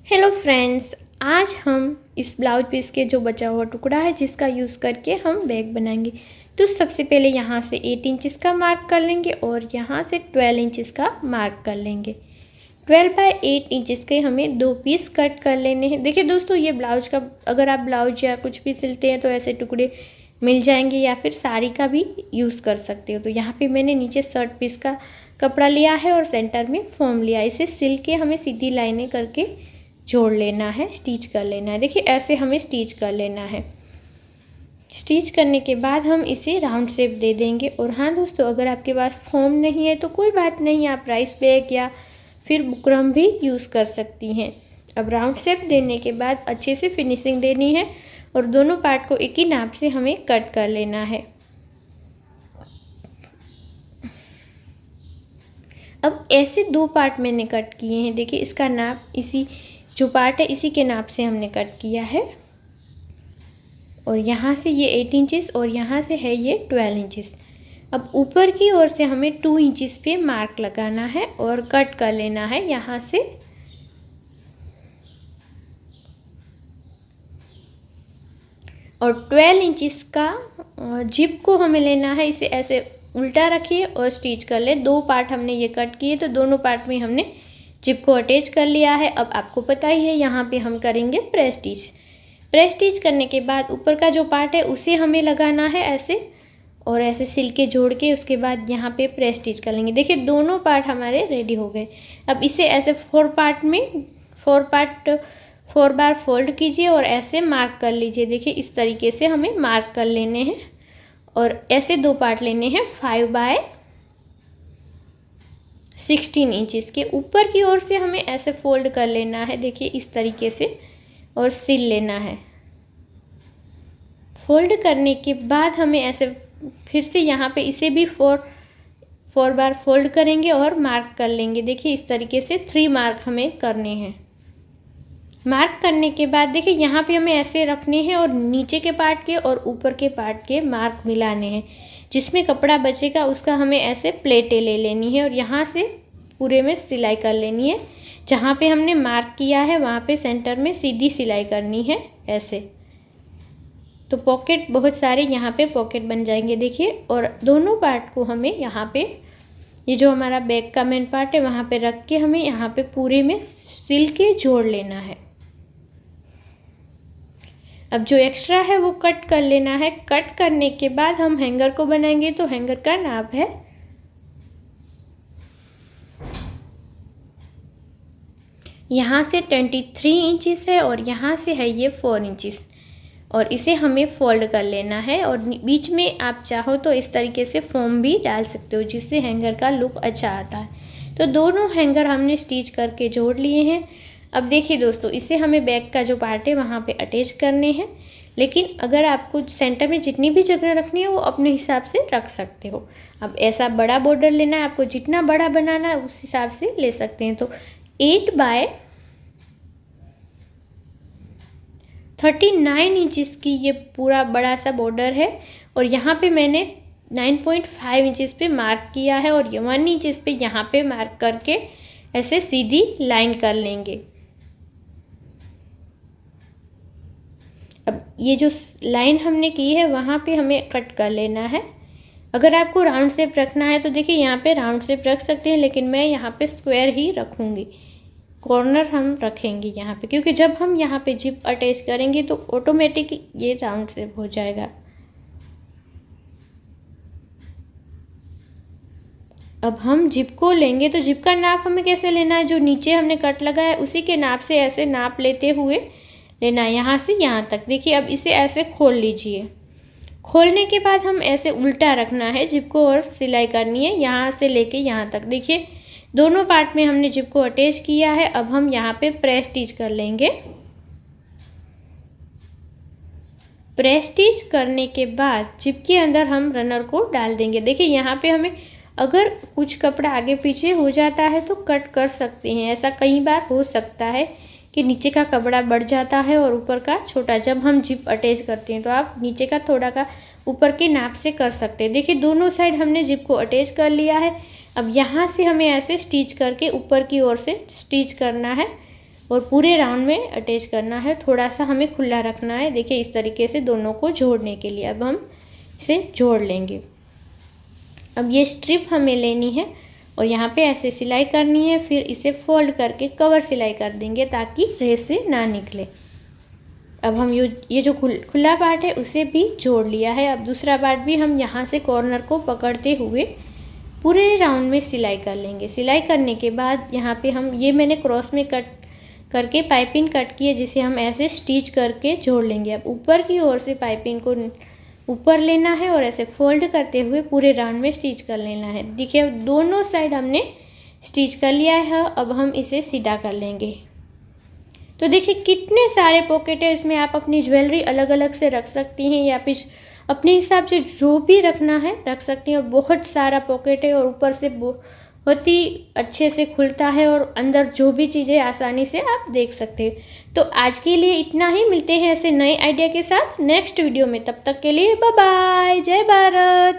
Hello friends, आज हम इस ब्लाउज पीस के जो बचा हुआ टुकड़ा है जिसका यूज़ करके हम बैग बनाएंगे। तो सबसे पहले यहाँ से 8 इंचेस का मार्क कर लेंगे और यहाँ से 12 इंचेस का मार्क कर लेंगे। 12 बाय 8 इंचेस के हमें 2 पीस कट कर लेने हैं। देखिए दोस्तों, ये ब्लाउज का अगर आप ब्लाउज या कुछ भी सिलते हैं तो ऐसे टुकड़े मिल जाएंगे या फिर साड़ी का भी यूज़ कर सकते हो। तो यहाँ पे मैंने नीचे शर्ट पीस का कपड़ा लिया है और सेंटर में फॉर्म लिया। इसे सिल के हमें सीधी लाइनें करके जोड़ लेना है, स्टिच कर लेना है। देखिए ऐसे हमें स्टिच कर लेना है। स्टिच करने के बाद हम इसे राउंड शेप दे देंगे। और हाँ दोस्तों, अगर आपके पास फॉर्म नहीं है तो कोई बात नहीं, आप राइस बैग या फिर बुकरम भी यूज़ कर सकती हैं। अब राउंड शेप देने के बाद अच्छे से फिनिशिंग देनी है और दोनों पार्ट को एक ही नाप से हमें कट कर लेना है। अब ऐसे 2 पार्ट मैंने कट किए हैं। देखिए इसका नाप इसी जो पार्ट है इसी के नाप से हमने कट किया है। और यहाँ से ये 8 इंचेस और यहाँ से है ये 12 इंचेस। अब ऊपर की ओर से हमें 2 इंचेस पे मार्क लगाना है और कट कर लेना है यहाँ से। और 12 इंचेस का जिप को हमें लेना है। इसे ऐसे उल्टा रखिए और स्टिच कर ले। 2 पार्ट हमने ये कट किए तो दोनों पार्ट में हमने जिप को अटैच कर लिया है। अब आपको पता ही है यहाँ पे हम करेंगे प्रेस स्टिच। प्रेस स्टिच करने के बाद ऊपर का जो पार्ट है उसे हमें लगाना है ऐसे और ऐसे सिल के जोड़ के उसके बाद यहाँ पे प्रेस स्टिच कर लेंगे। देखिए दोनों पार्ट हमारे रेडी हो गए। अब इसे ऐसे 4 बार फोल्ड कीजिए और ऐसे मार्क कर लीजिए। देखिए इस तरीके से हमें मार्क कर लेने हैं और ऐसे 2 पार्ट लेने हैं 5 बाय 16 इंचेस के। ऊपर की ओर से हमें ऐसे फोल्ड कर लेना है, देखिए इस तरीके से, और सिल लेना है। फोल्ड करने के बाद हमें ऐसे फिर से यहाँ पे इसे भी 4 बार फोल्ड करेंगे और मार्क कर लेंगे। देखिए इस तरीके से 3 मार्क हमें करने हैं। मार्क करने के बाद देखिए यहाँ पे हमें ऐसे रखने हैं और नीचे के पार्ट के और ऊपर के पार्ट के मार्क मिलाने हैं। जिसमें कपड़ा बचेगा उसका हमें ऐसे प्लेटें ले लेनी है और यहाँ से पूरे में सिलाई कर लेनी है। जहाँ पे हमने मार्क किया है वहाँ पे सेंटर में सीधी सिलाई करनी है ऐसे। तो पॉकेट बहुत सारे यहाँ पे पॉकेट बन जाएंगे देखिए। और दोनों पार्ट को हमें यहाँ पे ये जो हमारा बैक का मेन पार्ट है वहाँ पे रख के हमें यहाँ पे पूरे में सिल के जोड़ लेना है। अब जो एक्स्ट्रा है वो कट कर लेना है। कट करने के बाद हम हैंगर को बनाएंगे। तो हैंगर का नाप है यहाँ से 23 इंचेस है और यहाँ से है ये 4 इंचेस और इसे हमें फोल्ड कर लेना है। और बीच में आप चाहो तो इस तरीके से फॉर्म भी डाल सकते हो जिससे हैंगर का लुक अच्छा आता है। तो दोनों हैंगर हमने स्टिच करके जोड़ लिए हैं। अब देखिए दोस्तों, इसे हमें बैक का जो पार्ट है वहाँ पे अटैच करने हैं। लेकिन अगर आपको सेंटर में जितनी भी जगह रखनी है वो अपने हिसाब से रख सकते हो। अब ऐसा बड़ा बॉर्डर लेना है, आपको जितना बड़ा बनाना है उस हिसाब से ले सकते हैं। तो 8 बाय 39 इंचेस की ये पूरा बड़ा सा बॉर्डर है और यहाँ पे मैंने 9.5 इंचेस पे मार्क किया है और 1 इंचेस पे यहाँ पे मार्क करके ऐसे सीधी लाइन कर लेंगे। अब ये जो लाइन हमने की है वहाँ पे हमें कट कर लेना है। अगर आपको राउंड शेप रखना है तो देखिए यहाँ पे राउंड शेप रख सकते हैं, लेकिन मैं यहाँ पे स्क्वायर ही रखूँगी। कॉर्नर हम रखेंगे यहाँ पे क्योंकि जब हम यहाँ पे जिप अटैच करेंगे तो ऑटोमेटिक ये राउंड शेप हो जाएगा। अब हम जिप को लेंगे तो जिप का नाप हमें कैसे लेना है, जो नीचे हमने कट लगाया है उसी के नाप से ऐसे नाप लेते हुए लेना है यहाँ से यहाँ तक। देखिए अब इसे ऐसे खोल लीजिए। खोलने के बाद हम ऐसे उल्टा रखना है जिप को और सिलाई करनी है यहाँ से लेके यहाँ तक। देखिए दोनों पार्ट में हमने जिप को अटैच किया है। अब हम यहाँ पे प्रेस स्टिच कर लेंगे। प्रेस स्टिच करने के बाद जिप के अंदर हम रनर को डाल देंगे। देखिए यहाँ पे हमें अगर कुछ कपड़ा आगे पीछे हो जाता है तो कट कर सकते हैं। ऐसा कई बार हो सकता है कि नीचे का कपड़ा बढ़ जाता है और ऊपर का छोटा। जब हम जिप अटैच करते हैं तो आप नीचे का थोड़ा का ऊपर के नाप से कर सकते हैं। देखिए दोनों साइड हमने जिप को अटैच कर लिया है। अब यहाँ से हमें ऐसे स्टिच करके ऊपर की ओर से स्टिच करना है और पूरे राउंड में अटैच करना है। थोड़ा सा हमें खुला रखना है। देखिए इस तरीके से दोनों को जोड़ने के लिए अब हम इसे जोड़ लेंगे। अब ये स्ट्रिप हमें लेनी है और यहाँ पे ऐसे सिलाई करनी है, फिर इसे फोल्ड करके कवर सिलाई कर देंगे ताकि रेस से ना निकले। अब हम ये जो खुला पार्ट है उसे भी जोड़ लिया है। अब दूसरा पार्ट भी हम यहाँ से कॉर्नर को पकड़ते हुए पूरे राउंड में सिलाई कर लेंगे। सिलाई करने के बाद यहाँ पे हम मैंने क्रॉस में कट करके पाइपिंग कट की है, जिसे हम ऐसे स्टिच करके जोड़ लेंगे। अब ऊपर की ओर से पाइपिंग को ऊपर लेना है और ऐसे फोल्ड करते हुए पूरे राउंड में स्टिच कर लेना है। देखिए दोनों साइड हमने स्टिच कर लिया है। अब हम इसे सीधा कर लेंगे। तो देखिए कितने सारे पॉकेट है इसमें। आप अपनी ज्वेलरी अलग अलग से रख सकती हैं या फिर अपने हिसाब से जो भी रखना है रख सकती हैं। और बहुत सारा पॉकेट है और ऊपर से बहुत ही अच्छे से खुलता है और अंदर जो भी चीज़ें आसानी से आप देख सकते हैं। तो आज के लिए इतना ही। मिलते हैं ऐसे नए आइडिया के साथ नेक्स्ट वीडियो में। तब तक के लिए बाय बाय। जय भारत।